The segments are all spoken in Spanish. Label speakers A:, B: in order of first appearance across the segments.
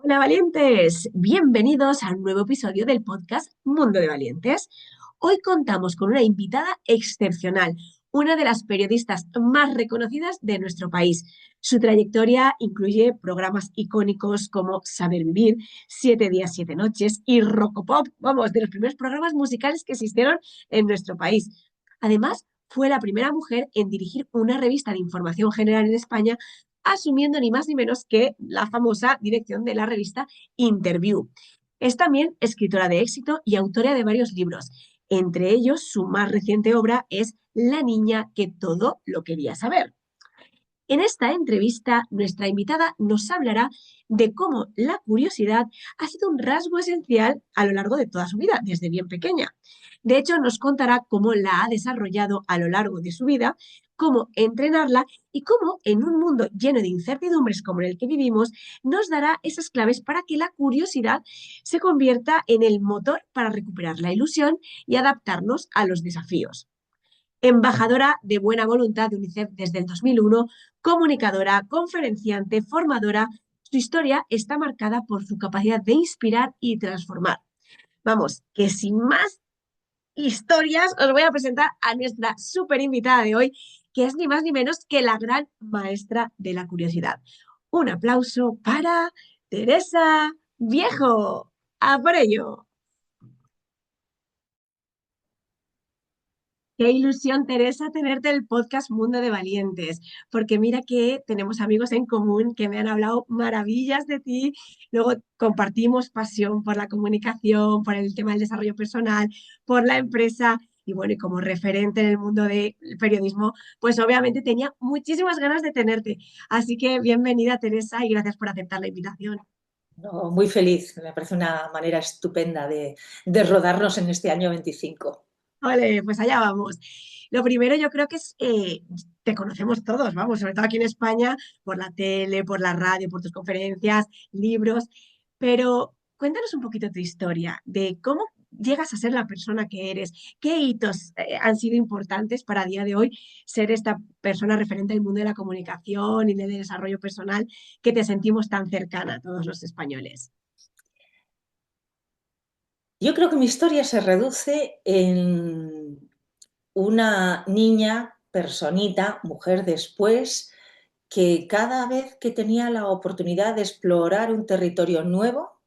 A: Hola valientes, bienvenidos a un nuevo episodio del podcast Mundo de Valientes. Hoy contamos con una invitada excepcional, una de las periodistas más reconocidas de nuestro país. Su trayectoria incluye programas icónicos como Saber Vivir, Siete días, siete noches y Rocopop, vamos, de los primeros programas musicales que existieron en nuestro país. Además, fue la primera mujer en dirigir una revista de información general en España, asumiendo ni más ni menos que la famosa dirección de la revista Interview. Es también escritora de éxito y autora de varios libros. Entre ellos, su más reciente obra es La niña que todo lo quería saber. En esta entrevista, nuestra invitada nos hablará de cómo la curiosidad ha sido un rasgo esencial a lo largo de toda su vida, desde bien pequeña. De hecho, nos contará cómo la ha desarrollado a lo largo de su vida, cómo entrenarla y cómo, en un mundo lleno de incertidumbres como el que vivimos, nos dará esas claves para que la curiosidad se convierta en el motor para recuperar la ilusión y adaptarnos a los desafíos. Embajadora de buena voluntad de UNICEF desde el 2001, comunicadora, conferenciante, formadora, su historia está marcada por su capacidad de inspirar y transformar. Vamos, que sin más historias os voy a presentar a nuestra súper invitada de hoy, que es ni más ni menos que la gran maestra de la curiosidad. Un aplauso para Teresa Viejo. ¡A por ello! Qué ilusión, Teresa, tenerte el podcast Mundo de Valientes, porque mira que tenemos amigos en común que me han hablado maravillas de ti, luego compartimos pasión por la comunicación, por el tema del desarrollo personal, por la empresa y bueno, y como referente en el mundo del periodismo, pues obviamente tenía muchísimas ganas de tenerte. Así que bienvenida, Teresa, y gracias por aceptar la invitación.
B: No, muy feliz, me parece una manera estupenda de rodarnos en este año 25.
A: Vale, pues allá vamos. Lo primero yo creo que es, te conocemos todos, vamos, sobre todo aquí en España, por la tele, por la radio, por tus conferencias, libros, pero cuéntanos un poquito tu historia de cómo llegas a ser la persona que eres, qué hitos han sido importantes para a día de hoy ser esta persona referente al mundo de la comunicación y del desarrollo personal que te sentimos tan cercana a todos los españoles.
B: Yo creo que mi historia se reduce en una niña, personita, mujer después, que cada vez que tenía la oportunidad de explorar un territorio nuevo,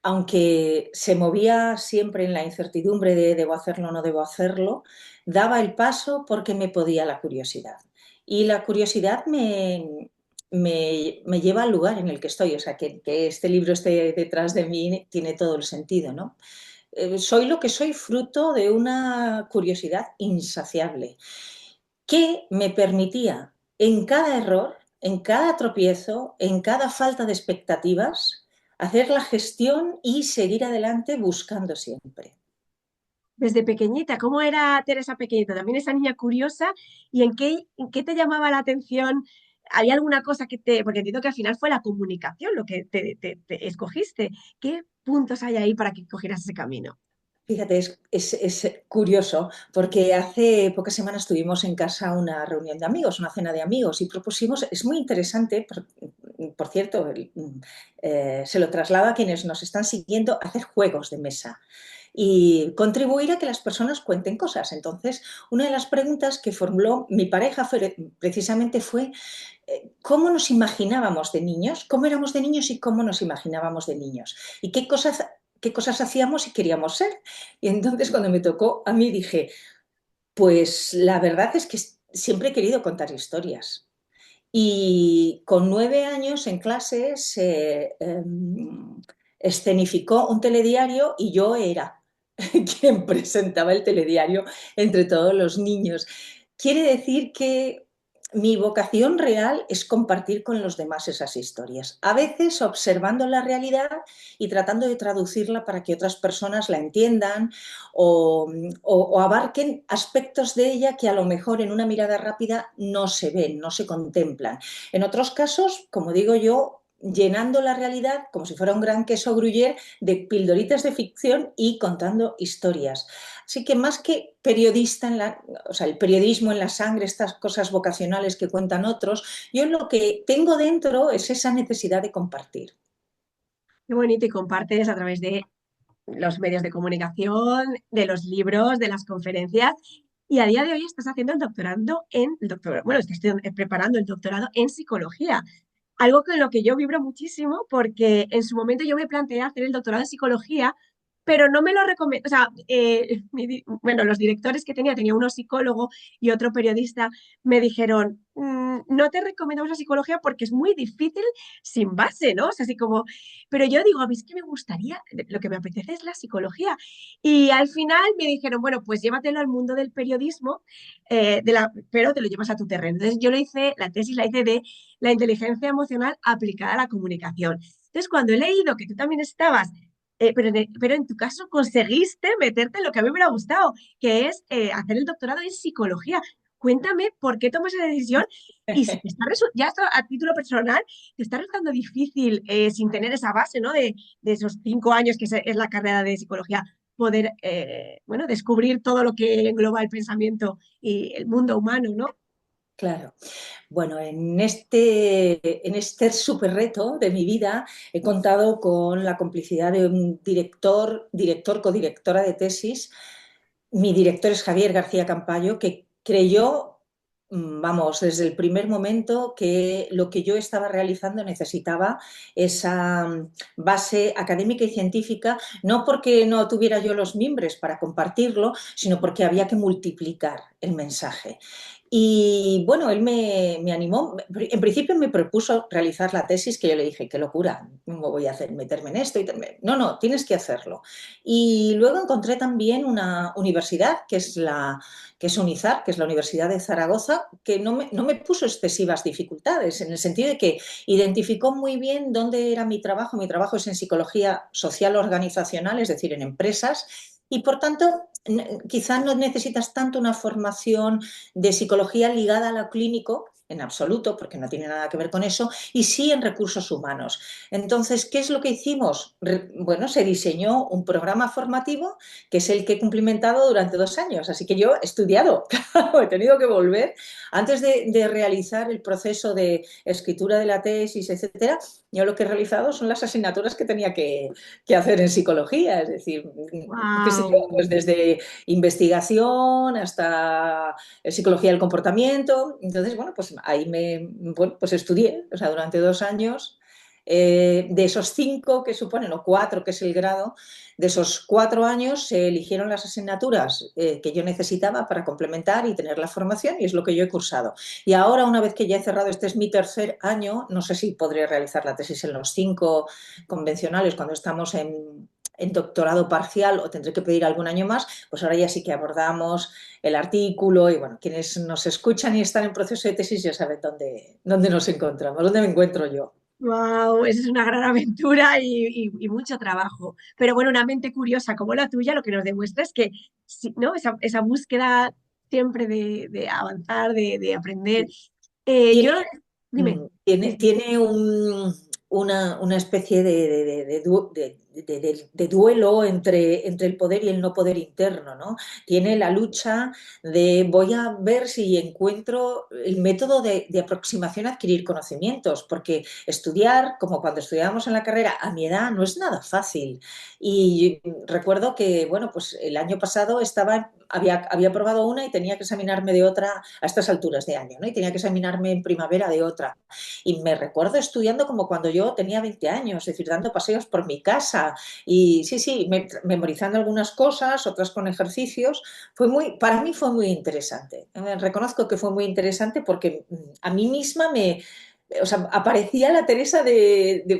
B: aunque se movía siempre en la incertidumbre de debo hacerlo o no debo hacerlo, daba el paso porque me podía la curiosidad. Y la curiosidad me lleva al lugar en el que estoy, o sea, que este libro esté detrás de mí tiene todo el sentido, ¿no? Soy lo que soy fruto de una curiosidad insaciable que me permitía en cada error, en cada tropiezo, en cada falta de expectativas, hacer la gestión y seguir adelante buscando siempre.
A: Desde pequeñita, ¿cómo era Teresa pequeñita? También esa niña curiosa, ¿y en qué te llamaba la atención? ¿Había alguna cosa que te, porque entiendo que al final fue la comunicación lo que te escogiste? ¿Qué puntos hay ahí para que cogieras ese camino?
B: Fíjate, es curioso porque hace pocas semanas tuvimos en casa una reunión de amigos, una cena de amigos y propusimos, es muy interesante, por cierto, se lo traslado a quienes nos están siguiendo, hacer juegos de mesa y contribuir a que las personas cuenten cosas. Entonces, una de las preguntas que formuló mi pareja precisamente fue cómo nos imaginábamos de niños, cómo éramos de niños y cómo nos imaginábamos de niños y qué cosas hacíamos y queríamos ser. Y entonces cuando me tocó a mí dije, pues la verdad es que siempre he querido contar historias. Y con 9 años en clase se escenificó un telediario y yo era quien presentaba el telediario entre todos los niños. Quiere decir que mi vocación real es compartir con los demás esas historias, a veces observando la realidad y tratando de traducirla para que otras personas la entiendan o abarquen aspectos de ella que a lo mejor en una mirada rápida no se ven, no se contemplan. En otros casos, como digo yo, llenando la realidad como si fuera un gran queso gruyere de pildoritas de ficción y contando historias. Así que más que periodista, o sea, el periodismo en la sangre, estas cosas vocacionales que cuentan otros, yo lo que tengo dentro es esa necesidad de compartir.
A: Qué bonito y compartes a través de los medios de comunicación, de los libros, de las conferencias. Y a día de hoy estás haciendo el doctorado, bueno, preparando el doctorado en psicología. Algo con lo que yo vibro muchísimo porque en su momento yo me planteé hacer el doctorado en psicología, pero no me lo recomendó, o sea, bueno, los directores que tenía uno psicólogo y otro periodista, me dijeron, no te recomendamos la psicología porque es muy difícil sin base, ¿no? O sea, así como, pero yo digo, a mí es que me gustaría, lo que me apetece es la psicología. Y al final me dijeron, bueno, pues llévatelo al mundo del periodismo, pero te lo llevas a tu terreno. Entonces yo lo hice, la tesis la hice de la inteligencia emocional aplicada a la comunicación. Entonces, cuando he leído que tú también estabas, pero en tu caso conseguiste meterte en lo que a mí me hubiera gustado, que es hacer el doctorado en psicología. Cuéntame por qué tomas esa decisión y si te está ya esto a título personal, te está resultando difícil sin tener esa base, ¿no? De esos 5 años que es la carrera de psicología, poder, bueno, descubrir todo lo que engloba el pensamiento y el mundo humano, ¿no?
B: Claro. Bueno, en este súper reto de mi vida he contado con la complicidad de un codirectora de tesis. Mi director es Javier García Campayo, que creyó, vamos, desde el primer momento que lo que yo estaba realizando necesitaba esa base académica y científica, no porque no tuviera yo los mimbres para compartirlo, sino porque había que multiplicar el mensaje. Y bueno, él me animó. En principio me propuso realizar la tesis, que yo le dije, qué locura, ¿cómo voy a hacer? Meterme en esto. No, no, tienes que hacerlo. Y luego encontré también una universidad, que es UNIZAR, que es la Universidad de Zaragoza, que no me puso excesivas dificultades, en el sentido de que identificó muy bien dónde era mi trabajo. Mi trabajo es en psicología social organizacional, es decir, en empresas, y por tanto quizás no necesitas tanto una formación de psicología ligada a lo clínico, en absoluto, porque no tiene nada que ver con eso, y sí en recursos humanos. Entonces, ¿qué es lo que hicimos? Bueno, se diseñó un programa formativo que es el que he cumplimentado durante 2 años, así que yo he estudiado, claro, he tenido que volver. Antes de realizar el proceso de escritura de la tesis, etcétera, yo lo que he realizado son las asignaturas que tenía que hacer en psicología, es decir, qué sé yo,
A: ¡Wow!
B: pues desde investigación hasta psicología del comportamiento. Entonces, bueno, pues ahí bueno, pues estudié, o sea, durante 2 años. De esos 5 que suponen, o 4 que es el grado, de esos 4 años se eligieron las asignaturas que yo necesitaba para complementar y tener la formación, y es lo que yo he cursado. Y ahora, una vez que ya he cerrado, este es mi tercer año, no sé si podré realizar la tesis en los 5 convencionales cuando estamos en doctorado parcial, o tendré que pedir algún año más. Pues ahora ya sí que abordamos el artículo, y bueno, quienes nos escuchan y están en proceso de tesis ya saben dónde nos encontramos, dónde me encuentro yo.
A: Wow, esa es una gran aventura y mucho trabajo. Pero bueno, una mente curiosa como la tuya lo que nos demuestra es que sí, ¿no? Esa búsqueda siempre de avanzar, de aprender. Yo,
B: Tiene,
A: dime, sí, sí.
B: tiene una especie de duelo entre el poder y el no poder interno, ¿no? Tiene la lucha de voy a ver si encuentro el método de aproximación a adquirir conocimientos, porque estudiar, como cuando estudiábamos en la carrera, a mi edad no es nada fácil. Y recuerdo que, bueno, pues el año pasado había probado una y tenía que examinarme de otra a estas alturas de año, ¿no? Y tenía que examinarme en primavera de otra. Y me recuerdo estudiando como cuando yo tenía 20 años, es decir, dando paseos por mi casa y sí, sí, memorizando algunas cosas, otras con ejercicios. Para mí fue muy interesante. Reconozco que fue muy interesante porque a mí misma o sea, aparecía la Teresa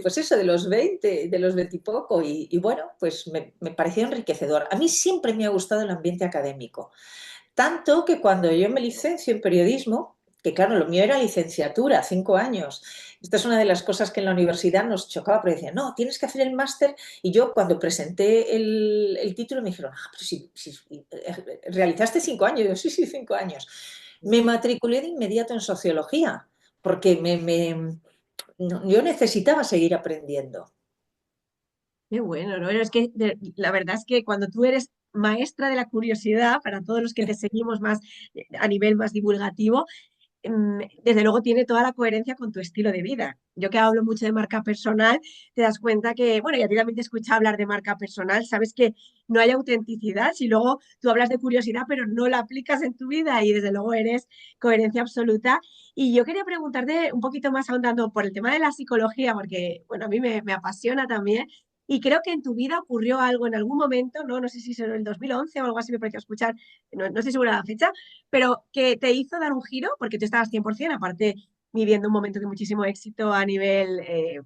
B: pues eso, de los 20, de los 20 y poco, y bueno, pues me pareció enriquecedor. A mí siempre me ha gustado el ambiente académico, tanto que cuando yo me licencio en periodismo, que claro, lo mío era licenciatura, 5 años. Esta es una de las cosas que en la universidad nos chocaba, pero decían, no, tienes que hacer el máster. Y yo cuando presenté el título me dijeron, pero si realizaste 5 años. Y yo, sí, sí, 5 años. Me matriculé de inmediato en sociología, porque yo necesitaba seguir aprendiendo.
A: Qué bueno, ¿no? Es que la verdad es que cuando tú eres maestra de la curiosidad, para todos los que te seguimos más a nivel más divulgativo, desde luego tiene toda la coherencia con tu estilo de vida. Yo que hablo mucho de marca personal, te das cuenta que, bueno, y a ti también te escucha hablar de marca personal, sabes que no hay autenticidad si luego tú hablas de curiosidad, pero no la aplicas en tu vida y desde luego eres coherencia absoluta. Y yo quería preguntarte un poquito más ahondando por el tema de la psicología, porque, bueno, a mí me apasiona también. Y creo que en tu vida ocurrió algo en algún momento, ¿no? No sé si en el 2011 o algo así me pareció escuchar, no estoy segura de la fecha, pero que te hizo dar un giro, porque tú estabas 100%, aparte viviendo un momento de muchísimo éxito a nivel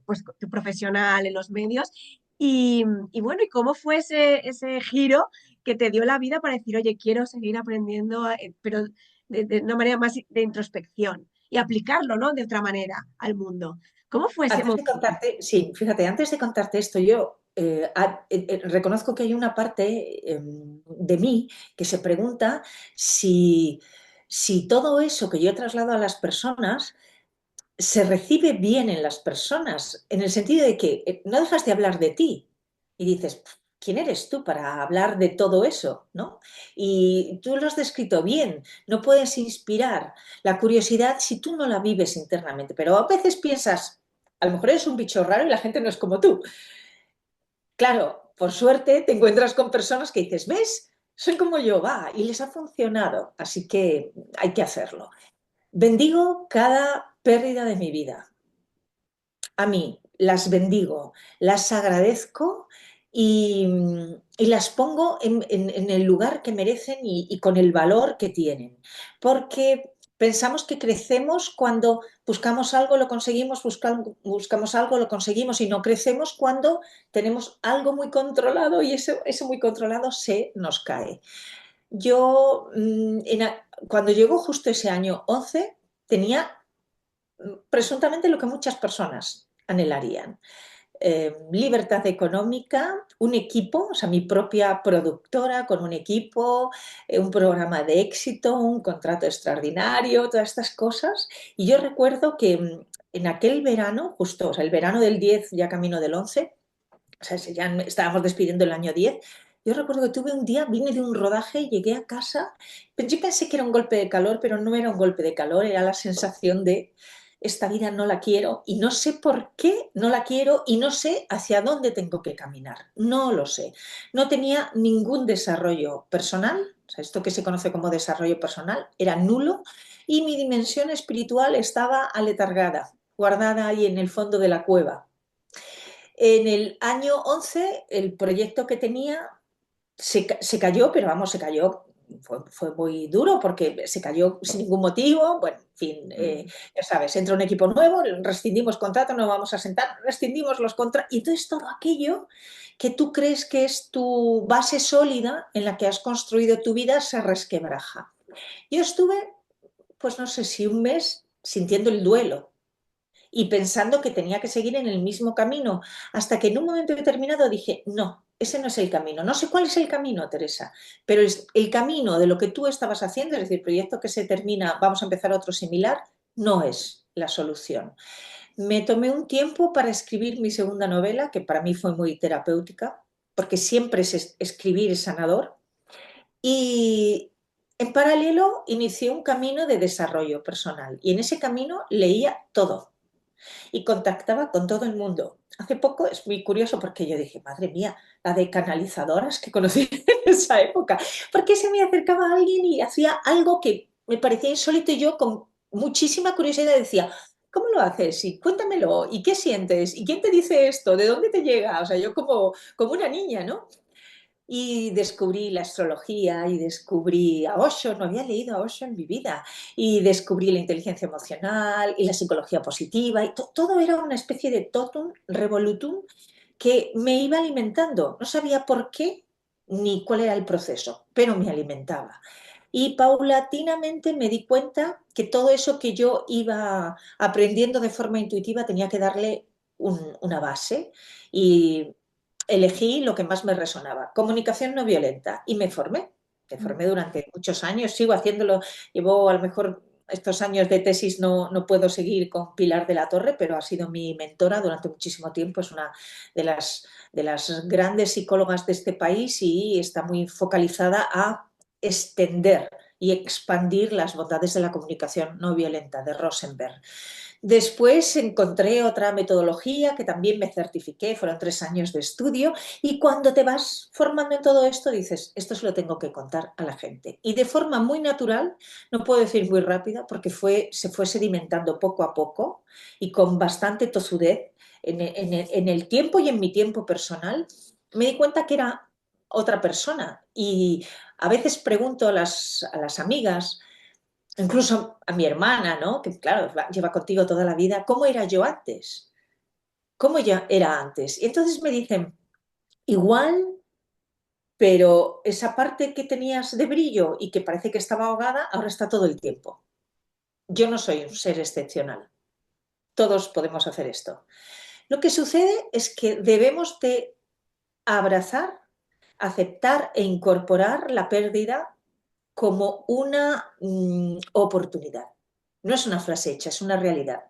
A: pues, profesional en los medios. Y bueno, ¿y cómo fue ese giro que te dio la vida para decir, oye, quiero seguir aprendiendo, pero de una manera más de introspección y aplicarlo, ¿no? De otra manera al mundo. ¿Cómo fue ese
B: Antes de
A: momento?
B: contarte, sí, fíjate, antes de contarte esto, yo reconozco que hay una parte de mí que se pregunta si, si todo eso que yo traslado a las personas se recibe bien en las personas, en el sentido de que no dejas de hablar de ti y dices, ¿quién eres tú para hablar de todo eso? ¿No? Y tú lo has descrito bien, no puedes inspirar la curiosidad si tú no la vives internamente, pero a veces piensas, a lo mejor eres un bicho raro y la gente no es como tú. Claro, por suerte te encuentras con personas que dices, ¿ves? Soy como yo, va, y les ha funcionado, así que hay que hacerlo. Bendigo cada pérdida de mi vida. A mí las bendigo, las agradezco y, y las pongo en el lugar que merecen y con el valor que tienen. Porque pensamos que crecemos cuando buscamos algo, lo conseguimos, buscamos algo, lo conseguimos y no crecemos cuando tenemos algo muy controlado y eso muy controlado se nos cae. Yo, cuando llegó justo ese año 11 tenía presuntamente lo que muchas personas anhelarían. Libertad económica, un equipo, o sea, mi propia productora con un equipo, un programa de éxito, un contrato extraordinario, todas estas cosas. Y yo recuerdo que en aquel verano, justo, o sea, el verano del 10 ya camino del 11, o sea, ya estábamos despidiendo el año 10. Yo recuerdo que tuve un día, vine de un rodaje, llegué a casa, yo pensé que era un golpe de calor, pero no era un golpe de calor, era la sensación de esta vida no la quiero y no sé por qué no la quiero y no sé hacia dónde tengo que caminar. No lo sé. No tenía ningún desarrollo personal, o sea, esto que se conoce como desarrollo personal era nulo y mi dimensión espiritual estaba aletargada, guardada ahí en el fondo de la cueva. En el año 11 el proyecto que tenía se cayó, pero vamos, se cayó, fue muy duro porque se cayó sin ningún motivo. Bueno, en fin, ya sabes, entra un equipo nuevo, rescindimos contrato, no vamos a sentar, rescindimos los contratos. Y entonces todo aquello que tú crees que es tu base sólida en la que has construido tu vida se resquebraja. Yo estuve, pues no sé si un mes sintiendo el duelo y pensando que tenía que seguir en el mismo camino, hasta que en un momento determinado dije, no, ese no es el camino. No sé cuál es el camino, Teresa, pero es el camino de lo que tú estabas haciendo, es decir, proyecto que se termina, vamos a empezar otro similar, no es la solución. Me tomé un tiempo para escribir mi segunda novela, que para mí fue muy terapéutica, porque siempre es escribir es sanador, y en paralelo inicié un camino de desarrollo personal, y en ese camino leía todo y contactaba con todo el mundo. Hace poco es muy curioso porque yo dije, madre mía, la de canalizadoras que conocí en esa época, porque se me acercaba a alguien y hacía algo que me parecía insólito y yo con muchísima curiosidad decía, ¿cómo lo haces? Y cuéntamelo, ¿y qué sientes? ¿Y quién te dice esto? ¿De dónde te llega? O sea, yo como una niña, ¿no? Y descubrí la astrología y descubrí a Osho, no había leído a Osho en mi vida, y descubrí la inteligencia emocional y la psicología positiva, y todo era una especie de totum revolutum que me iba alimentando. No sabía por qué ni cuál era el proceso, pero me alimentaba. Y paulatinamente me di cuenta que todo eso que yo iba aprendiendo de forma intuitiva tenía que darle una base y elegí lo que más me resonaba, comunicación no violenta, y me formé. Me formé durante muchos años, sigo haciéndolo, llevo a lo mejor estos años de tesis no puedo seguir con Pilar de la Torre, pero ha sido mi mentora durante muchísimo tiempo, es una de las grandes psicólogas de este país y está muy focalizada a extender y expandir las bondades de la comunicación no violenta de Rosenberg. Después encontré otra metodología que también me certifiqué, fueron 3 años de estudio, y cuando te vas formando en todo esto dices, esto se lo tengo que contar a la gente. Y de forma muy natural, no puedo decir muy rápida, porque se fue sedimentando poco a poco y con bastante tozudez en el tiempo y en mi tiempo personal, me di cuenta que era otra persona. Y a veces pregunto a las amigas, incluso a mi hermana, ¿no? Que claro, lleva contigo toda la vida, ¿cómo era yo antes? ¿Cómo ya era antes? Y entonces me dicen, igual, pero esa parte que tenías de brillo y que parece que estaba ahogada, ahora está todo el tiempo. Yo no soy un ser excepcional. Todos podemos hacer esto. Lo que sucede es que debemos de abrazar, aceptar e incorporar la pérdida como una oportunidad. No es una frase hecha, es una realidad.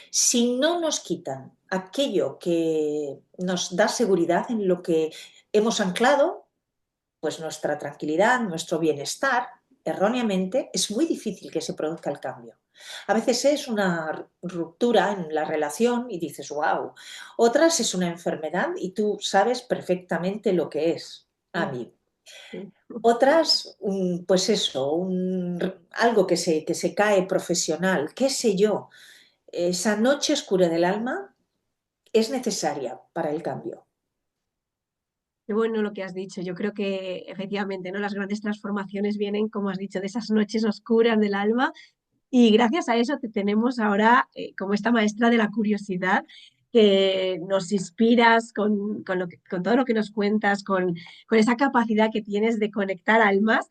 B: Si no nos quitan aquello que nos da seguridad en lo que hemos anclado, pues nuestra tranquilidad, nuestro bienestar, erróneamente, es muy difícil que se produzca el cambio. A veces es una ruptura en la relación y dices, wow. Otras es una enfermedad y tú sabes perfectamente lo que es, amigo.
A: Sí.
B: Otras, pues eso, algo que se cae profesional, qué sé yo. Esa noche oscura del alma es necesaria para el cambio.
A: Qué bueno lo que has dicho. Yo creo que efectivamente, ¿no? Las grandes transformaciones vienen, como has dicho, de esas noches oscuras del alma. Y gracias a eso te tenemos ahora como esta maestra de la curiosidad, que nos inspiras con todo lo que nos cuentas, con esa capacidad que tienes de conectar almas.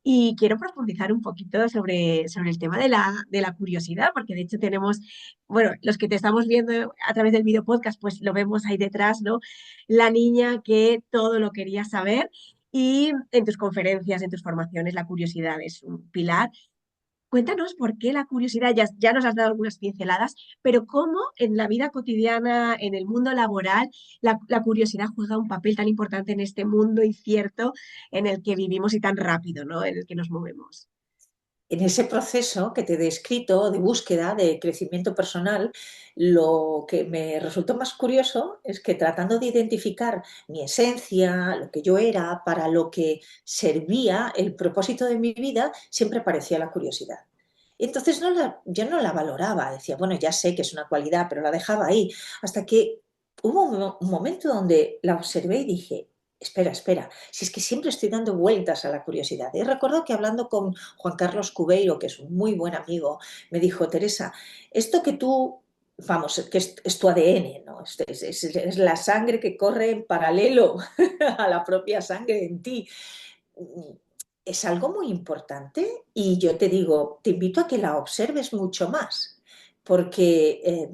A: Y quiero profundizar un poquito sobre el tema de la curiosidad, porque de hecho tenemos, bueno, los que te estamos viendo a través del video podcast, pues lo vemos ahí detrás, ¿no? La niña que todo lo quería saber. Y en tus conferencias, en tus formaciones, la curiosidad es un pilar. Cuéntanos por qué la curiosidad, ya nos has dado algunas pinceladas, pero cómo en la vida cotidiana, en el mundo laboral, la curiosidad juega un papel tan importante en este mundo incierto en el que vivimos y tan rápido, ¿no? En el que nos movemos.
B: En ese proceso que te he descrito de búsqueda, de crecimiento personal, lo que me resultó más curioso es que tratando de identificar mi esencia, lo que yo era, para lo que servía el propósito de mi vida, siempre aparecía la curiosidad. Entonces yo no la valoraba, decía, bueno, ya sé que es una cualidad, pero la dejaba ahí, hasta que hubo un momento donde la observé y dije, espera, espera, si es que siempre estoy dando vueltas a la curiosidad. Y recuerdo que hablando con Juan Carlos Cubeiro, que es un muy buen amigo, me dijo, Teresa, esto que tú, vamos, que es tu ADN, ¿no? Es la sangre que corre en paralelo a la propia sangre en ti. Es algo muy importante y yo te digo, te invito a que la observes mucho más, porque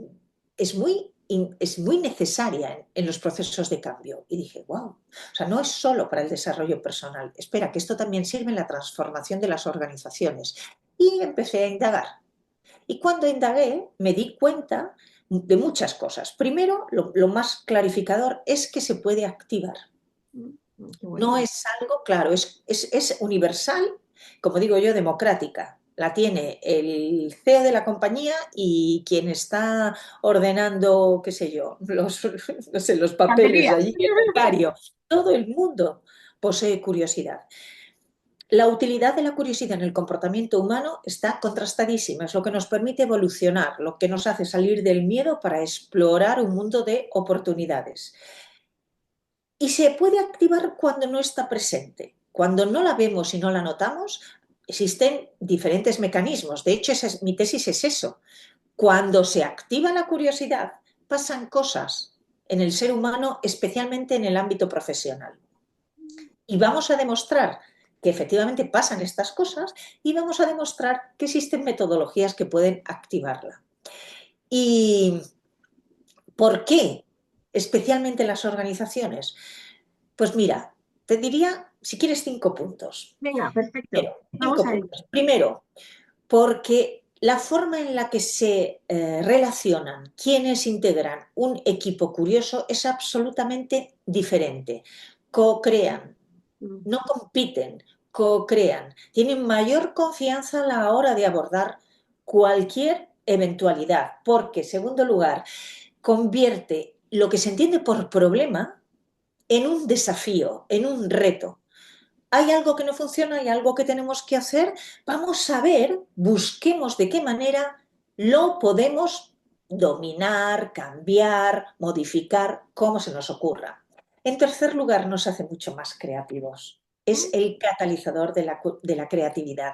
B: es muy necesaria en los procesos de cambio. Y dije, wow, o sea, no es solo para el desarrollo personal, espera, que esto también sirve en la transformación de las organizaciones. Y empecé a indagar. Y cuando indagué, me di cuenta de muchas cosas. Primero, lo más clarificador es que se puede activar.
A: Qué
B: No
A: bueno.
B: es algo, claro, es universal, como digo yo, democrática. La tiene el CEO de la compañía y quien está ordenando, qué sé yo, no sé, los papeles
A: Estantería.
B: allí, el becario. Todo el mundo posee curiosidad. La utilidad de la curiosidad en el comportamiento humano está contrastadísima, es lo que nos permite evolucionar, lo que nos hace salir del miedo para explorar un mundo de oportunidades. Y se puede activar cuando no está presente. Cuando no la vemos y no la notamos, existen diferentes mecanismos. De hecho, mi tesis es eso. Cuando se activa la curiosidad, pasan cosas en el ser humano, especialmente en el ámbito profesional. Y vamos a demostrar que efectivamente pasan estas cosas y vamos a demostrar que existen metodologías que pueden activarla. ¿Y por qué? Especialmente en las organizaciones. Pues mira, te diría, si quieres, 5 puntos.
A: Venga, perfecto.
B: Primero,
A: Vamos
B: cinco
A: a ello.
B: puntos. Primero, porque la forma en la que se relacionan quienes integran un equipo curioso es absolutamente diferente. Co-crean,
A: Mm,
B: no compiten, co-crean, tienen mayor confianza a la hora de abordar cualquier eventualidad, porque, segundo lugar, convierte lo que se entiende por problema en un desafío, en un reto. Hay algo que no funciona, hay algo que tenemos que hacer, vamos a ver, busquemos de qué manera lo podemos dominar, cambiar, modificar, como se nos ocurra. En tercer lugar, nos hace mucho más creativos. Es el catalizador de la creatividad.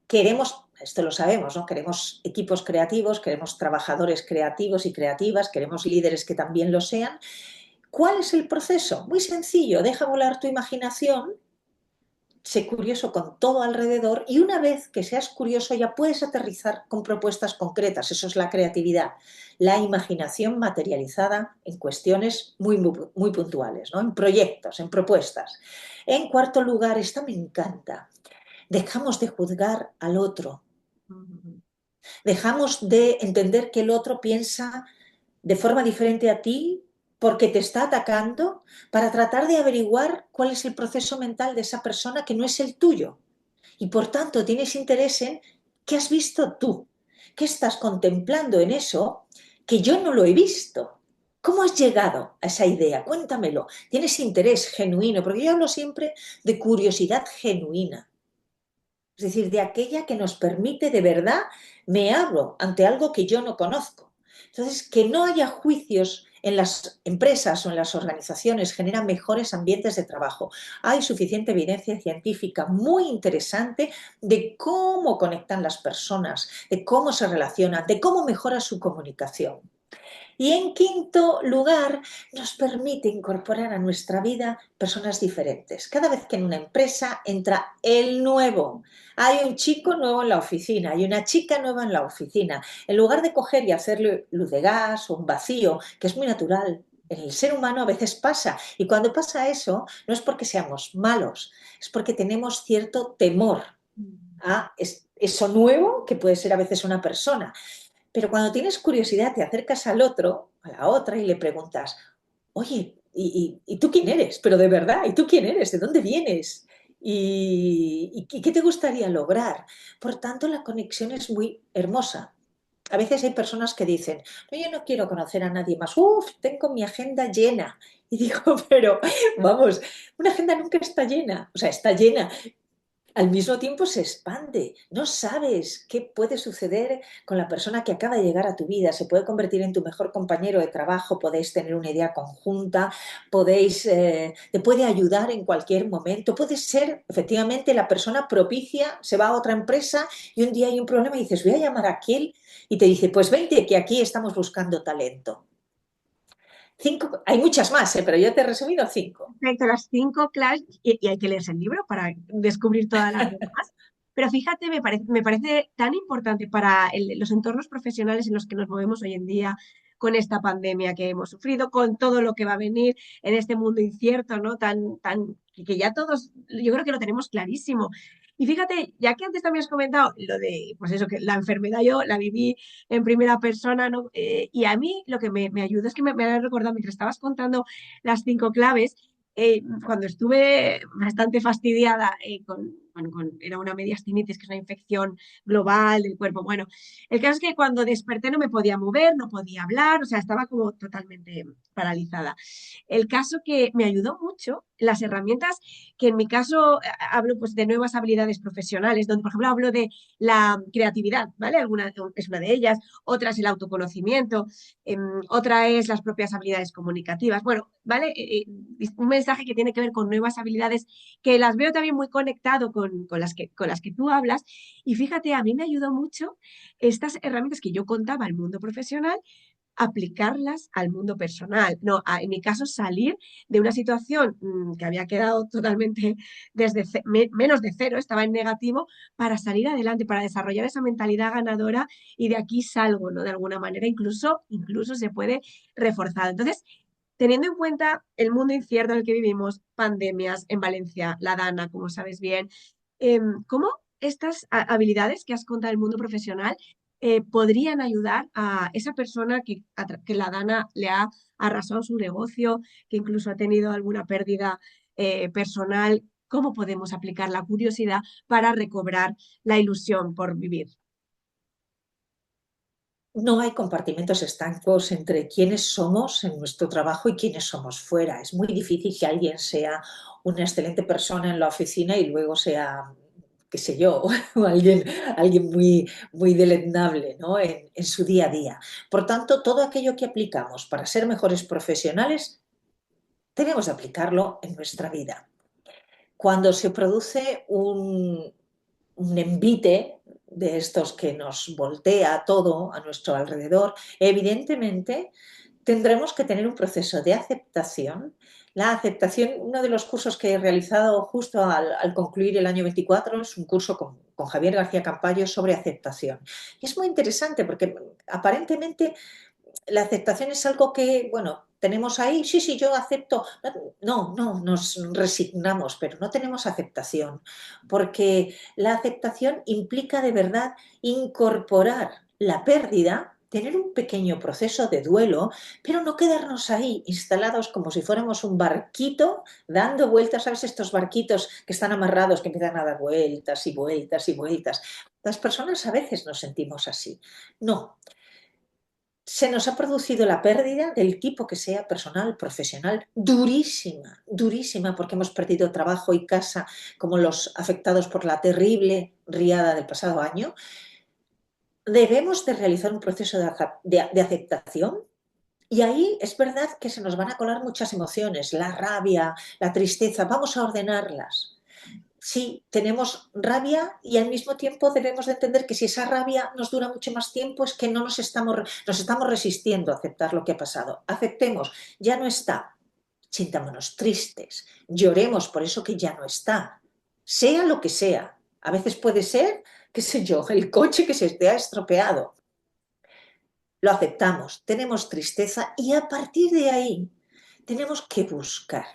B: Queremos, esto lo sabemos, ¿no? Queremos equipos creativos, queremos trabajadores creativos y creativas, queremos líderes que también lo sean. ¿Cuál es el proceso? Muy sencillo, deja volar tu imaginación, sé curioso con todo alrededor y una vez que seas curioso ya puedes aterrizar con propuestas concretas. Eso es la creatividad, la imaginación materializada en cuestiones muy puntuales, ¿no? En proyectos, en propuestas. En cuarto lugar, esta me encanta. Dejamos de juzgar al otro, dejamos de entender que el otro piensa de forma diferente a ti porque te está atacando para tratar de averiguar cuál es el proceso mental de esa persona que no es el tuyo. Y por tanto tienes interés en qué has visto tú, qué estás contemplando en eso que yo no lo he visto. ¿Cómo has llegado a esa idea? Cuéntamelo. Tienes interés genuino, porque yo hablo siempre de curiosidad genuina. Es decir, de aquella que nos permite de verdad, me abro ante algo que yo no conozco. Entonces, que no haya juicios en las empresas o en las organizaciones genera mejores ambientes de trabajo. Hay suficiente evidencia científica muy interesante de cómo conectan las personas, de cómo se relacionan, de cómo mejora su comunicación. Y en quinto lugar, nos permite incorporar a nuestra vida personas diferentes. Cada vez que en una empresa entra el nuevo, hay un chico nuevo en la oficina, hay una chica nueva en la oficina, en lugar de coger y hacerle luz de gas o un vacío, que es muy natural, en el ser humano a veces pasa. Y cuando pasa eso, no es porque seamos malos, es porque tenemos cierto temor a eso nuevo, que puede ser a veces una persona. Pero cuando tienes curiosidad, te acercas al otro, a la otra, y le preguntas, oye, ¿y tú quién eres? Pero de verdad, ¿y tú quién eres? ¿De dónde vienes? ¿Y qué te gustaría lograr? Por tanto, la conexión es muy hermosa. A veces hay personas que dicen, no, yo no quiero conocer a nadie más, uf, tengo mi agenda llena. Y digo, pero vamos, una agenda nunca está llena, o sea, está llena, al mismo tiempo se expande. No sabes qué puede suceder con la persona que acaba de llegar a tu vida. Se puede convertir en tu mejor compañero de trabajo, podéis tener una idea conjunta, te puede ayudar en cualquier momento. Puede ser, efectivamente, la persona propicia, se va a otra empresa y un día hay un problema y dices, voy a llamar a aquel y te dice, pues vente, que aquí estamos buscando talento. Cinco, hay muchas más, pero yo te he resumido cinco.
A: Perfecto, las 5 claves, y hay que leerse el libro para descubrir todas las demás. Pero fíjate, me parece tan importante para los entornos profesionales en los que nos movemos hoy en día, con esta pandemia que hemos sufrido, con todo lo que va a venir en este mundo incierto, ¿no? Que ya todos, yo creo que lo tenemos clarísimo. Y fíjate, ya que antes también has comentado lo de, pues eso, que la enfermedad yo la viví en primera persona, ¿no? Y a mí lo que me ayuda es que me ha recordado, mientras estabas contando las 5 claves, cuando estuve bastante fastidiada era una mediastinitis, que es una infección global del cuerpo. Bueno, el caso es que cuando desperté no me podía mover, no podía hablar, o sea, estaba como totalmente paralizada. El caso que me ayudó mucho, las herramientas que en mi caso hablo pues de nuevas habilidades profesionales, donde por ejemplo hablo de la creatividad, ¿vale? Alguna es una de ellas, otra es el autoconocimiento, otra es las propias habilidades comunicativas. Bueno, ¿vale? Un mensaje que tiene que ver con nuevas habilidades que las veo también muy conectado con las que tú hablas. Y fíjate, a mí me ayudó mucho estas herramientas que yo contaba al mundo profesional, aplicarlas al mundo personal. No, en mi caso, salir de una situación que había quedado totalmente menos de cero, estaba en negativo, para salir adelante, para desarrollar esa mentalidad ganadora y de aquí salgo, ¿no? De alguna manera, incluso se puede reforzar. Entonces, teniendo en cuenta el mundo incierto en el que vivimos, pandemias en Valencia, la Dana, como sabes bien, ¿cómo estas habilidades que has contado del mundo profesional podrían ayudar a esa persona que la Dana le ha arrasado su negocio, que incluso ha tenido alguna pérdida personal? cómo podemos aplicar la curiosidad para recobrar la ilusión por vivir.
B: No hay compartimentos estancos entre quiénes somos en nuestro trabajo y quiénes somos fuera. Es muy difícil que alguien sea una excelente persona en la oficina y luego sea, qué sé yo, alguien muy deleznable, ¿no? En su día a día. Por tanto, todo aquello que aplicamos para ser mejores profesionales, tenemos de aplicarlo en nuestra vida. Cuando se produce un envite de estos que nos voltea todo a nuestro alrededor, evidentemente tendremos que tener un proceso de aceptación. La aceptación, uno de los cursos que he realizado justo al concluir el año 24 es un curso con Javier García Campayo sobre aceptación. Y es muy interesante porque aparentemente la aceptación es algo que, bueno, tenemos ahí, sí, sí, yo acepto. No, no, nos resignamos, pero no tenemos aceptación, porque la aceptación implica de verdad incorporar la pérdida, tener un pequeño proceso de duelo, pero no quedarnos ahí instalados como si fuéramos un barquito dando vueltas, ¿sabes? Estos barquitos que están amarrados, que empiezan a dar vueltas y vueltas y vueltas. Las personas a veces nos sentimos así. No, se nos ha producido la pérdida del tipo que sea, personal, profesional, durísima, durísima, porque hemos perdido trabajo y casa como los afectados por la terrible riada del pasado año. Debemos de realizar un proceso de aceptación y ahí es verdad que se nos van a colar muchas emociones, la rabia, la tristeza, vamos a ordenarlas. Sí, tenemos rabia y al mismo tiempo debemos de entender que si esa rabia nos dura mucho más tiempo es que no nos estamos resistiendo a aceptar lo que ha pasado. Aceptemos, ya no está. Sintámonos tristes, lloremos por eso que ya no está. Sea lo que sea. A veces puede ser, qué sé yo, el coche que se te ha estropeado. Lo aceptamos, tenemos tristeza y a partir de ahí tenemos que buscar.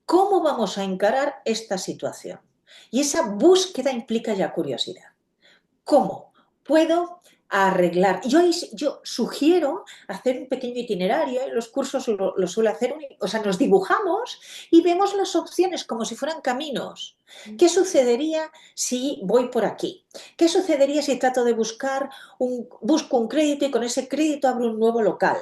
B: ¿Cómo vamos a encarar esta situación? Y esa búsqueda implica ya curiosidad. ¿Cómo puedo arreglar? Yo sugiero hacer un pequeño itinerario, en los cursos lo suele hacer, o sea, nos dibujamos y vemos las opciones como si fueran caminos. ¿Qué sucedería si voy por aquí? ¿Qué sucedería si trato de busco un crédito y con ese crédito abro un nuevo local?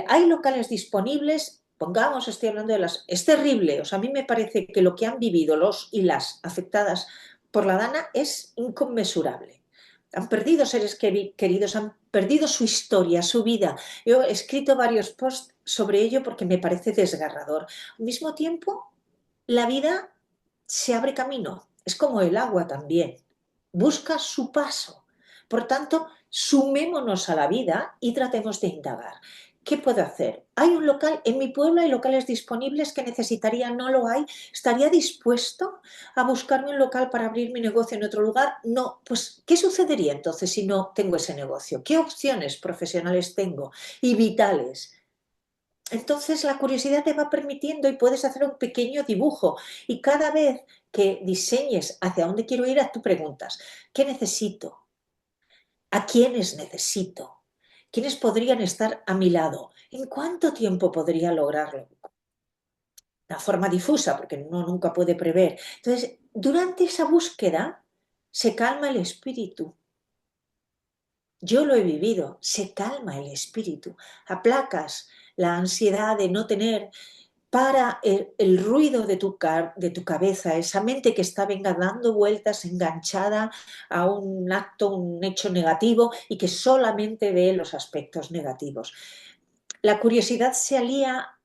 B: ¿Hay locales disponibles? Pongamos, estoy hablando de las... Es terrible, o sea, a mí me parece que lo que han vivido los y las afectadas por la Dana es inconmensurable. Han perdido seres queridos, han perdido su historia, su vida. Yo he escrito varios posts sobre ello porque me parece desgarrador. Al mismo tiempo, la vida se abre camino, es como el agua también, busca su paso. Por tanto, sumémonos a la vida y tratemos de indagar. ¿Qué puedo hacer? ¿Hay un local? En mi pueblo hay locales disponibles que necesitaría, no lo hay. ¿Estaría dispuesto a buscarme un local para abrir mi negocio en otro lugar? No, pues ¿qué sucedería entonces si no tengo ese negocio? ¿Qué opciones profesionales tengo y vitales? Entonces la curiosidad te va permitiendo y puedes hacer un pequeño dibujo y cada vez que diseñes hacia dónde quiero ir, tú preguntas, ¿qué necesito? ¿A quiénes necesito? ¿Quiénes podrían estar a mi lado? ¿En cuánto tiempo podría lograrlo? Una forma difusa, porque uno nunca puede prever. Entonces, durante esa búsqueda se calma el espíritu. Yo lo he vivido, se calma el espíritu, aplacas la ansiedad de no tener para el ruido de tu cabeza, esa mente que está venga dando vueltas enganchada a un acto, un hecho negativo y que solamente ve los aspectos negativos. La curiosidad se alía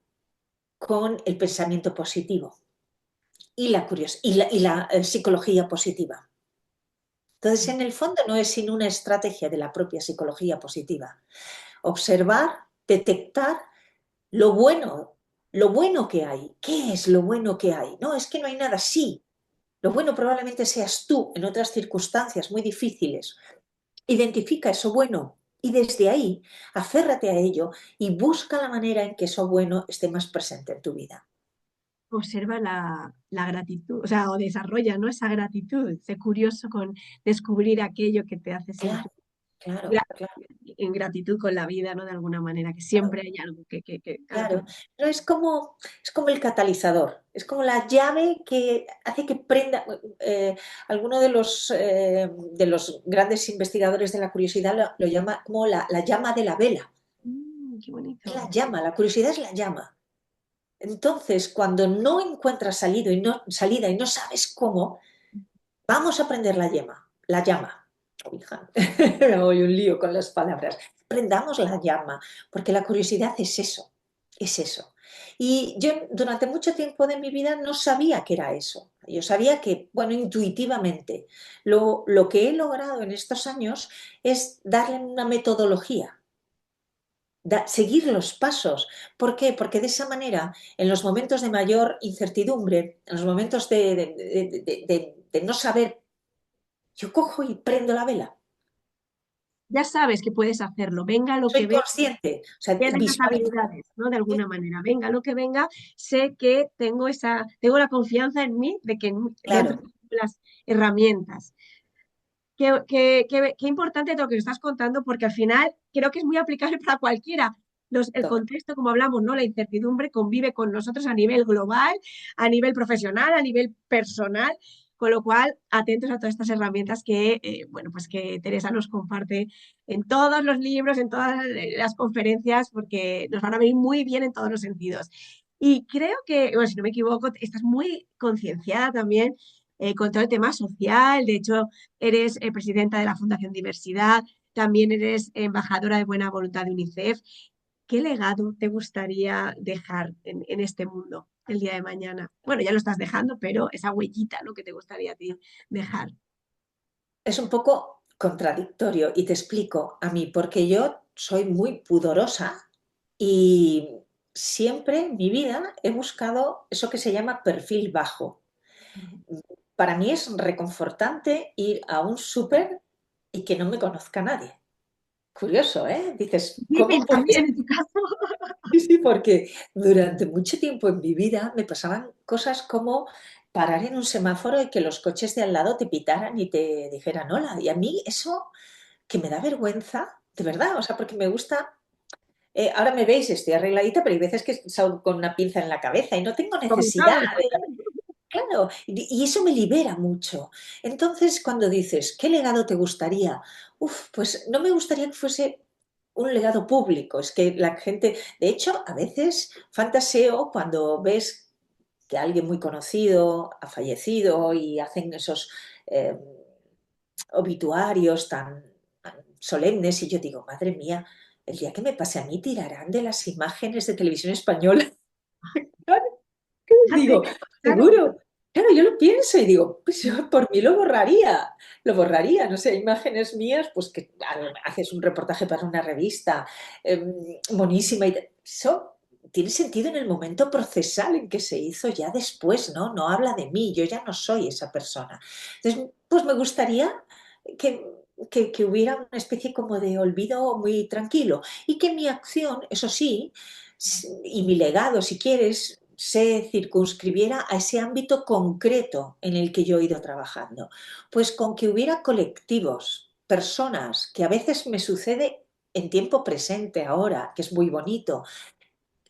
B: con el pensamiento positivo y la psicología positiva. Entonces, en el fondo no es sino una estrategia de la propia psicología positiva. Observar, detectar lo bueno que hay. ¿Qué es lo bueno que hay? No, es que no hay nada. Sí, lo bueno probablemente seas tú en otras circunstancias muy difíciles. Identifica eso bueno y desde ahí aférrate a ello y busca la manera en que eso bueno esté más presente en tu vida.
A: Observa la gratitud, o sea, o desarrolla, ¿no? Esa gratitud, sé curioso con descubrir aquello que te hace
B: Claro,
A: sentir.
B: claro,
A: gra-
B: claro.
A: en gratitud con la vida, ¿no? De alguna manera, que
B: Claro.
A: siempre hay algo que cada
B: Claro,
A: persona.
B: pero es como el catalizador, es como la llave que hace que prenda. Alguno de los grandes investigadores de la curiosidad lo llama como la llama de la vela.
A: Qué
B: Es
A: bonito.
B: la llama, la curiosidad es la llama. Entonces, cuando no encuentras salida y no sabes cómo, vamos a prender la llama. Oh, hija, me voy un lío con las palabras. Prendamos la llama, porque la curiosidad es eso, es eso. Y yo durante mucho tiempo de mi vida no sabía que era eso. Yo sabía que, bueno, intuitivamente, lo que he logrado en estos años es darle una metodología, seguir los pasos. ¿Por qué? Porque de esa manera, en los momentos de mayor incertidumbre, en los momentos de no saber, yo cojo y prendo la vela.
A: Ya sabes que puedes hacerlo, venga lo que
B: Soy
A: venga,
B: consciente, o sea,
A: tienes esas
B: visualizo.
A: habilidades, ¿no? De alguna manera, venga lo que venga, sé que tengo la confianza en mí de que dentro
B: Claro,
A: de las herramientas. Qué importante lo que estás contando, porque al final creo que es muy aplicable para cualquiera. El
B: total.
A: contexto, como hablamos, ¿no? La incertidumbre convive con nosotros a nivel global, a nivel profesional, a nivel personal, con lo cual, atentos a todas estas herramientas que, bueno, pues que Teresa nos comparte en todos los libros, en todas las conferencias, porque nos van a venir muy bien en todos los sentidos. Y creo que, bueno, si no me equivoco, estás muy concienciada también con todo el tema social. De hecho, eres presidenta de la Fundación Diversidad, también eres embajadora de buena voluntad de UNICEF. ¿Qué legado te gustaría dejar en este mundo el día de mañana? Bueno, ya lo estás dejando, pero esa huellita, ¿no? Que te gustaría a ti dejar.
B: Es un poco contradictorio y te explico a mí, porque yo soy muy pudorosa y siempre en mi vida he buscado eso que se llama perfil bajo. Para mí es reconfortante ir a un súper y que no me conozca nadie. Curioso, ¿eh? Dices, ¿cómo
A: Difícil
B: puede
A: también
B: ser?
A: en tu caso.
B: Sí, sí, porque durante mucho tiempo en mi vida me pasaban cosas como parar en un semáforo y que los coches de al lado te pitaran y te dijeran hola. Y a mí eso que me da vergüenza, de verdad, o sea, porque me gusta. Ahora me veis, estoy arregladita, pero hay veces que salgo con una pinza en la cabeza y no tengo
A: Como
B: necesidad
A: todos,
B: de. Claro, y eso me libera mucho. Entonces, cuando dices, ¿qué legado te gustaría? Uf, pues no me gustaría que fuese un legado público. Es que la gente, de hecho, a veces fantaseo cuando ves que alguien muy conocido ha fallecido y hacen esos eh, obituarios tan solemnes y yo digo, madre mía, el día que me pase a mí tirarán de las imágenes de televisión española.
A: fíjate,
B: Digo,
A: claro,
B: seguro. Claro, yo lo pienso y digo, pues yo por mí lo borraría, no sé, imágenes mías, pues que haces un reportaje para una revista monísima eso tiene sentido en el momento procesal en que se hizo ya después, ¿no? No habla de mí, yo ya no soy esa persona. Entonces, pues me gustaría que, que hubiera una especie como de olvido muy tranquilo y que mi acción, eso sí, y mi legado, si quieres, se circunscribiera a ese ámbito concreto en el que yo he ido trabajando. Pues con que hubiera colectivos, personas, que a veces me sucede en tiempo presente ahora, que es muy bonito,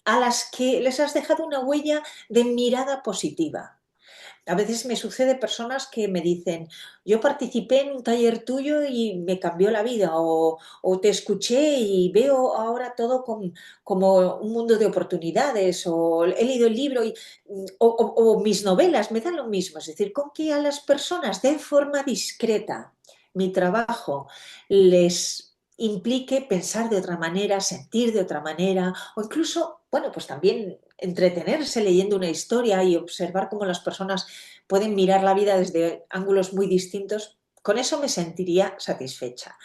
B: a las que les has dejado una huella de mirada positiva. A veces me sucede personas que me dicen, yo participé en un taller tuyo y me cambió la vida, o te escuché y veo ahora todo como un mundo de oportunidades, o he leído el libro o mis novelas, me dan lo mismo. Es decir, con que a las personas de forma discreta mi trabajo les implique pensar de otra manera, sentir de otra manera, o incluso, bueno, pues también entretenerse leyendo una historia y observar cómo las personas pueden mirar la vida desde ángulos muy distintos, con eso me sentiría satisfecha.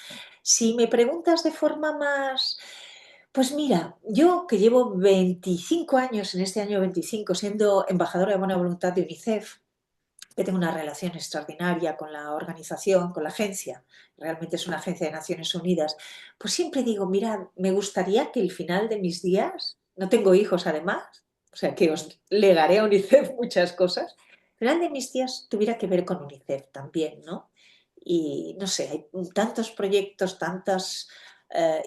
B: Si me preguntas de forma más, pues mira, yo que llevo 25 años, en este año 25 siendo embajadora de buena voluntad de UNICEF, que tengo una relación extraordinaria con la organización, con la agencia, realmente es una agencia de Naciones Unidas, pues siempre digo, mira, me gustaría que el final de mis días, no tengo hijos además, o sea que os legaré a UNICEF muchas cosas, el final de mis días tuviera que ver con UNICEF también, ¿no? y no sé, hay tantos proyectos, tantas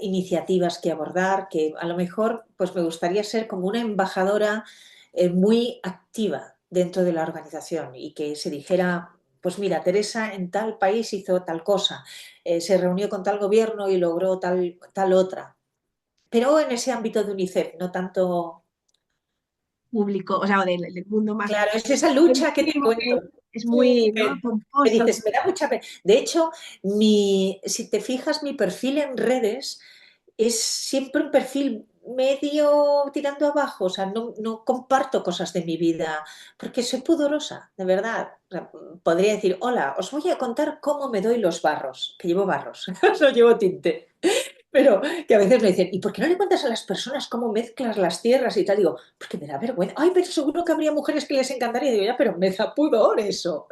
B: iniciativas que abordar que a lo mejor pues me gustaría ser como una embajadora muy activa dentro de la organización y que se dijera, pues mira, Teresa en tal país hizo tal cosa, se reunió con tal gobierno y logró tal otra, pero en ese ámbito de UNICEF, no tanto.
A: Público, o sea, o del mundo más
B: Claro, es esa lucha que te
A: colectivo,
B: cuento.
A: que es
B: Sí,
A: muy, ¿no?
B: me
A: Pomposo.
B: dices, me da mucha pena. De hecho, si te fijas, mi perfil en redes es siempre un perfil medio tirando abajo, o sea, no comparto cosas de mi vida, porque soy pudorosa, de verdad. O sea, podría decir, hola, os voy a contar cómo me doy los barros, que llevo barros, no llevo tinte. Pero que a veces me dicen, ¿y por qué no le cuentas a las personas cómo mezclas las tierras y tal? Digo, porque me da vergüenza. Ay, pero seguro que habría mujeres que les encantaría. Digo, ya, pero me da pudor eso.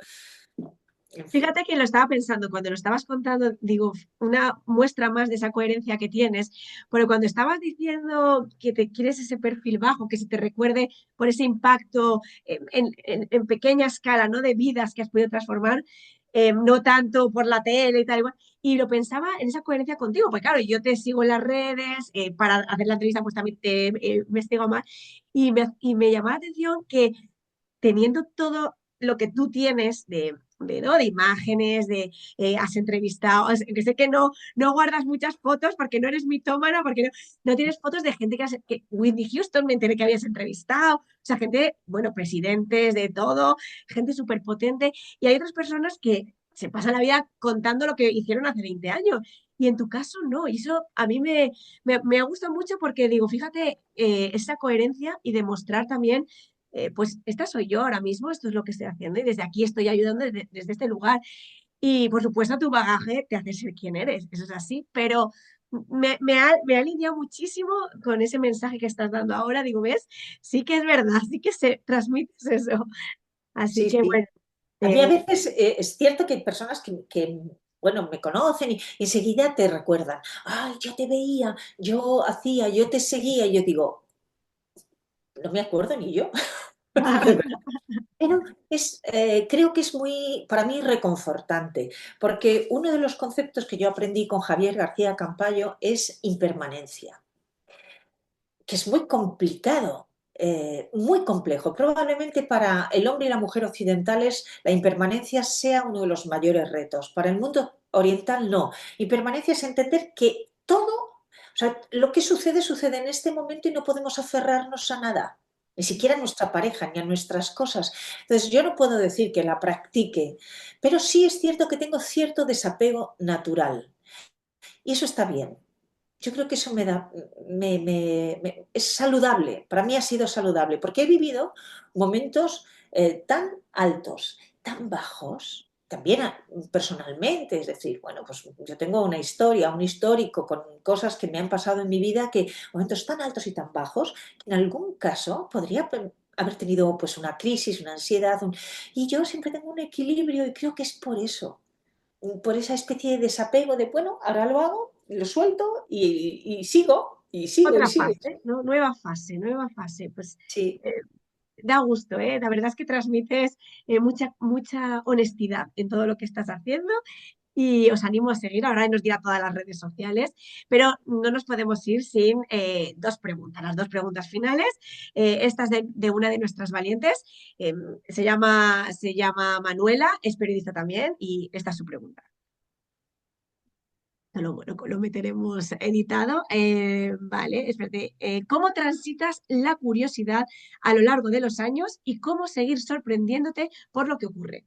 B: En fin.
A: Fíjate que lo estaba pensando cuando lo estabas contando, digo, una muestra más de esa coherencia que tienes, porque cuando estabas diciendo que te quieres ese perfil bajo, que se te recuerde por ese impacto en pequeña escala, ¿no? De vidas que has podido transformar, no tanto por la tele y tal, igual. Y lo pensaba en esa coherencia contigo, porque claro, yo te sigo en las redes, para hacer la entrevista pues también te investigo más, y me llamó la atención que teniendo todo lo que tú tienes ¿no? De imágenes, has entrevistado, que sé que no guardas muchas fotos porque no eres mitómana, porque no tienes fotos de gente que Whitney Houston me enteré que habías entrevistado, o sea, gente, bueno, presidentes de todo, gente súper potente, y hay otras personas que se pasan la vida contando lo que hicieron hace 20 años. Y en tu caso no, y eso a mí me gusta mucho porque digo, fíjate, esa coherencia y demostrar también pues esta soy yo ahora mismo, esto es lo que estoy haciendo y desde aquí estoy ayudando desde este lugar. Y por supuesto tu bagaje te hace ser quien eres, eso es así, pero me ha alineado muchísimo con ese mensaje que estás dando ahora. Digo, ¿ves? Sí que es verdad, sí que se transmites eso. Así
B: Sí,
A: que
B: sí.
A: bueno,
B: A mí a
A: eh,
B: veces es cierto que hay personas bueno, me conocen y enseguida te recuerdan. Ay, yo te veía, yo hacía, yo te seguía. Y yo digo, no me acuerdo ni yo. De verdad. Pero creo que es muy, para mí, reconfortante, porque uno de los conceptos que yo aprendí con Javier García Campayo es impermanencia, que es muy complicado, muy complejo. Probablemente para el hombre y la mujer occidentales la impermanencia sea uno de los mayores retos. Para el mundo oriental no. Impermanencia es entender que todo, o sea, lo que sucede sucede en este momento y no podemos aferrarnos a nada. Ni siquiera a nuestra pareja, ni a nuestras cosas. Entonces, yo no puedo decir que la practique, pero sí es cierto que tengo cierto desapego natural. Y eso está bien. Yo creo que eso me da, es saludable, para mí ha sido saludable, porque he vivido momentos tan altos, tan bajos, también personalmente, es decir, bueno, pues yo tengo una historia, un histórico con cosas que me han pasado en mi vida, que momentos tan altos y tan bajos, que en algún caso podría haber tenido pues una crisis, una ansiedad, y yo siempre tengo un equilibrio y creo que es por eso, por esa especie de desapego de, bueno, ahora lo hago, lo suelto y sigo, y sigo, y
A: otra
B: sigo.
A: fase, ¿no? Nueva fase, nueva fase. Pues
B: Sí,
A: eh, da gusto, ¿eh? La verdad es que transmites mucha honestidad en todo lo que estás haciendo y os animo a seguir. Ahora nos dirá todas las redes sociales, pero no nos podemos ir sin dos preguntas, las dos preguntas finales. Esta es de una de nuestras valientes. Se llama Manuela, es periodista también y esta es su pregunta. Bueno, lo meteremos editado. Vale, espérate. ¿Cómo transitas la curiosidad a lo largo de los años y cómo seguir sorprendiéndote por lo que ocurre?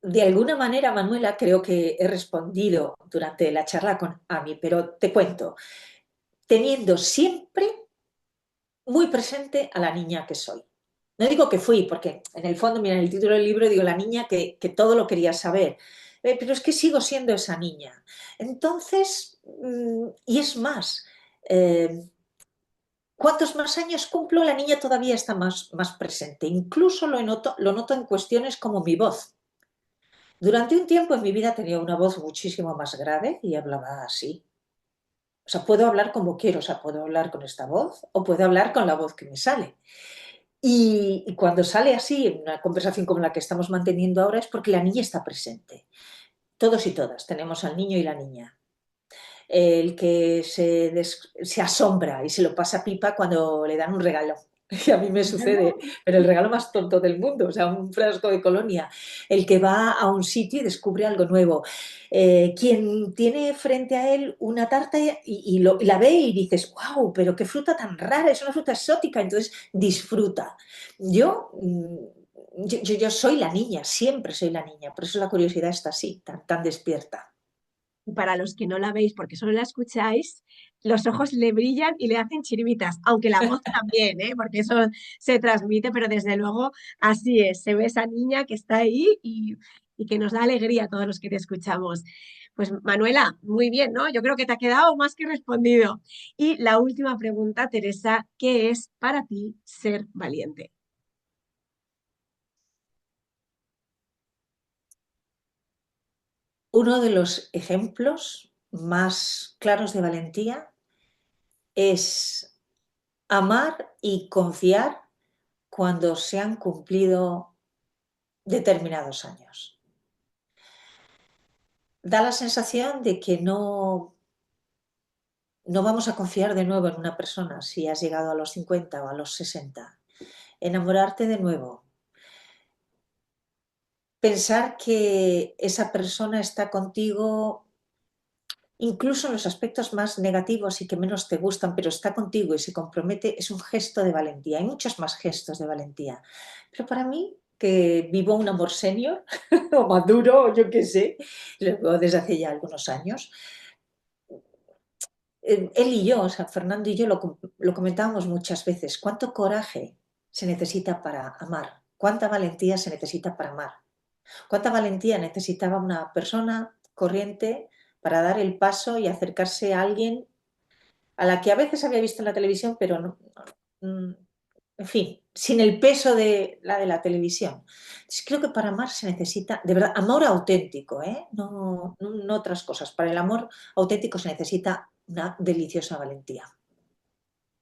B: de alguna manera, Manuela, creo que he respondido durante la charla con Ami, pero te cuento, teniendo siempre muy presente a la niña que soy. No digo que fui, porque en el fondo, mira, en el título del libro digo la niña que todo lo quería saber, pero es que sigo siendo esa niña. Entonces, y es más, eh, cuantos más años cumplo, la niña todavía está más presente. Incluso lo noto en cuestiones como mi voz. Durante un tiempo en mi vida tenía una voz muchísimo más grave y hablaba así. O sea, puedo hablar como quiero, o sea, puedo hablar con esta voz o puedo hablar con la voz que me sale. Y cuando sale así, en una conversación como la que estamos manteniendo ahora, es porque la niña está presente. Todos y todas tenemos al niño y la niña. El que se asombra y se lo pasa pipa cuando le dan un regalo. Y a mí me sucede, pero el regalo más tonto del mundo, o sea, un frasco de colonia. El que va a un sitio y descubre algo nuevo. Quien tiene frente a él una tarta y la ve y dices, wow, pero qué fruta tan rara, es una fruta exótica, entonces disfruta. Yo, yo soy la niña, siempre soy la niña, por eso la curiosidad está así, tan despierta.
A: Y para los que no la veis porque solo la escucháis, los ojos le brillan y le hacen chiribitas, aunque la voz también, ¿eh? Porque eso se transmite, pero desde luego así es, se ve esa niña que está ahí y que nos da alegría a todos los que te escuchamos. Pues Manuela, muy bien, ¿no? Yo creo que te ha quedado más que respondido. Y la última pregunta, Teresa, ¿qué es para ti ser valiente?
B: Uno de los ejemplos más claros de valentía es amar y confiar cuando se han cumplido determinados años. Da la sensación de que no vamos a confiar de nuevo en una persona si has llegado a los 50 o a los 60. Enamorarte de nuevo. Pensar que esa persona está contigo incluso en los aspectos más negativos y que menos te gustan, pero está contigo y se compromete, es un gesto de valentía. Hay muchos más gestos de valentía. Pero para mí, que vivo un amor senior o maduro, o yo qué sé, luego desde hace ya algunos años, él y yo, o sea, Fernando y yo lo comentábamos muchas veces, cuánto coraje se necesita para amar, cuánta valentía se necesita para amar. ¿Cuánta valentía necesitaba una persona corriente para dar el paso y acercarse a alguien a la que a veces había visto en la televisión, pero no, mm, en fin, sin el peso de la televisión? Entonces, creo que para amar se necesita, de verdad, amor auténtico, ¿eh? No otras cosas. Para el amor auténtico se necesita una deliciosa valentía.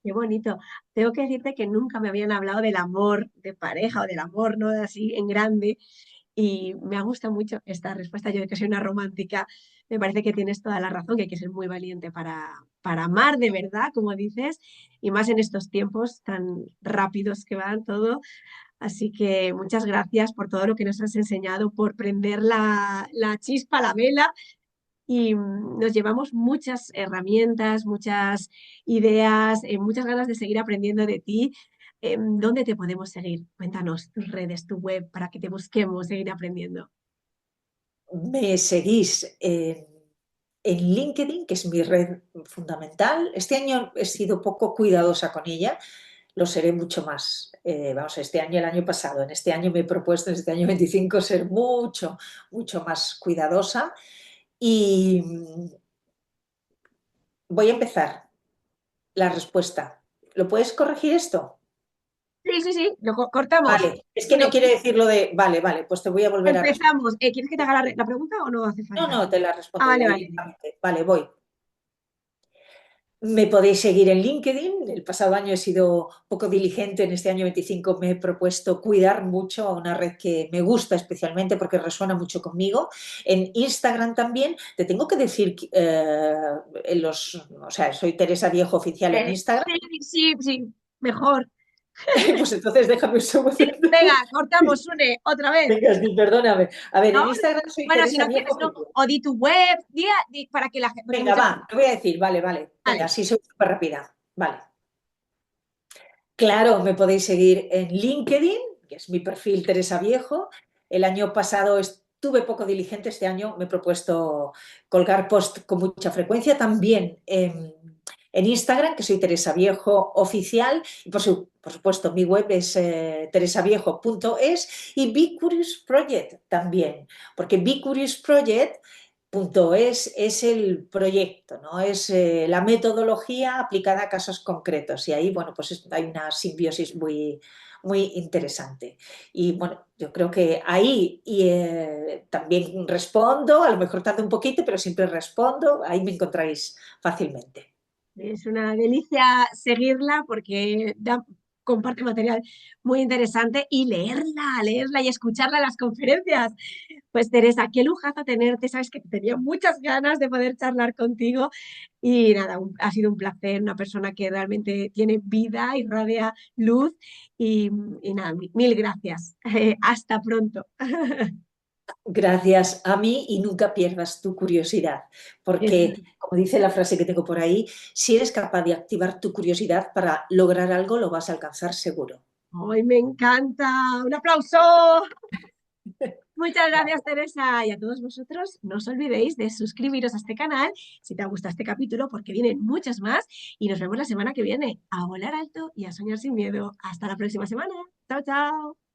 A: Qué bonito. Tengo que decirte que nunca me habían hablado del amor de pareja o del amor, ¿no? Así en grande. Y me ha gustado mucho esta respuesta. Yo de que soy una romántica, me parece que tienes toda la razón, que hay que ser muy valiente para amar de verdad, como dices, y más en estos tiempos tan rápidos que van todo. Así que muchas gracias por todo lo que nos has enseñado, por prender la chispa, la vela y nos llevamos muchas herramientas, muchas ideas, muchas ganas de seguir aprendiendo de ti. ¿Dónde te podemos seguir? Cuéntanos tus redes, tu web, para que te busquemos, seguir aprendiendo.
B: Me seguís en LinkedIn, que es mi red fundamental. Este año he sido poco cuidadosa con ella, lo seré mucho más. Vamos, este año, el año pasado, en este año me he propuesto, en este año 25, ser mucho más cuidadosa. Y voy a empezar la respuesta. ¿Lo puedes corregir esto?
A: Sí, sí, sí, cortamos.
B: Vale, es que no
A: Sune,
B: quiere decir lo de, vale, pues te voy a volver a responder.
A: empezamos. ¿Quieres que te haga la pregunta o no hace falta?
B: No, te la
A: Ah,
B: respondo ya
A: vale, vale.
B: directamente. Vale, voy. Me podéis seguir en LinkedIn. El pasado año he sido poco diligente. En este año 25 me he propuesto cuidar mucho a una red que me gusta especialmente porque resuena mucho conmigo. En Instagram también. Te tengo que decir, o sea, soy Teresa Viejo Oficial en Instagram.
A: Sí, sí, sí, mejor.
B: Pues entonces déjame un segundo.
A: Venga, cortamos, Sune, otra vez.
B: Venga, sí, perdóname. A ver,
A: No,
B: en Instagram soy
A: bueno, si
B: Teresa
A: no quieres,
B: Viejo
A: no.
B: Oficial.
A: O di tu web, para que la gente, porque
B: Venga,
A: muchas
B: va, te voy a decir, vale. Venga,
A: vale.
B: sí, soy súper rápida. Vale. Claro, me podéis seguir en LinkedIn, que es mi perfil Teresa Viejo. El año pasado estuve poco diligente, este año me he propuesto colgar post con mucha frecuencia. También en Instagram, que soy Teresa Viejo Oficial. Y por supuesto, mi web es teresaviejo.es y Be Curious Project también, porque Be Curious Project es el proyecto, ¿no? Es la metodología aplicada a casos concretos y ahí, bueno, pues hay una simbiosis muy interesante. Y bueno, yo creo que ahí también respondo, a lo mejor tarde un poquito, pero siempre respondo, ahí me encontráis fácilmente.
A: Es una delicia seguirla porque comparte material muy interesante y leerla y escucharla en las conferencias. Pues Teresa, qué lujazo tenerte, sabes que tenía muchas ganas de poder charlar contigo y nada, ha sido un placer, una persona que realmente tiene vida, irradia luz y nada, mil gracias. Hasta pronto.
B: Gracias a mí y nunca pierdas tu curiosidad, porque, como dice la frase que tengo por ahí, si eres capaz de activar tu curiosidad para lograr algo, lo vas a alcanzar seguro.
A: ¡Ay, me encanta! ¡Un aplauso! Muchas gracias, Teresa. Y a todos vosotros, no os olvidéis de suscribiros a este canal si te ha gustado este capítulo, porque vienen muchos más. Y nos vemos la semana que viene. A volar alto y a soñar sin miedo. Hasta la próxima semana. Chao, chao.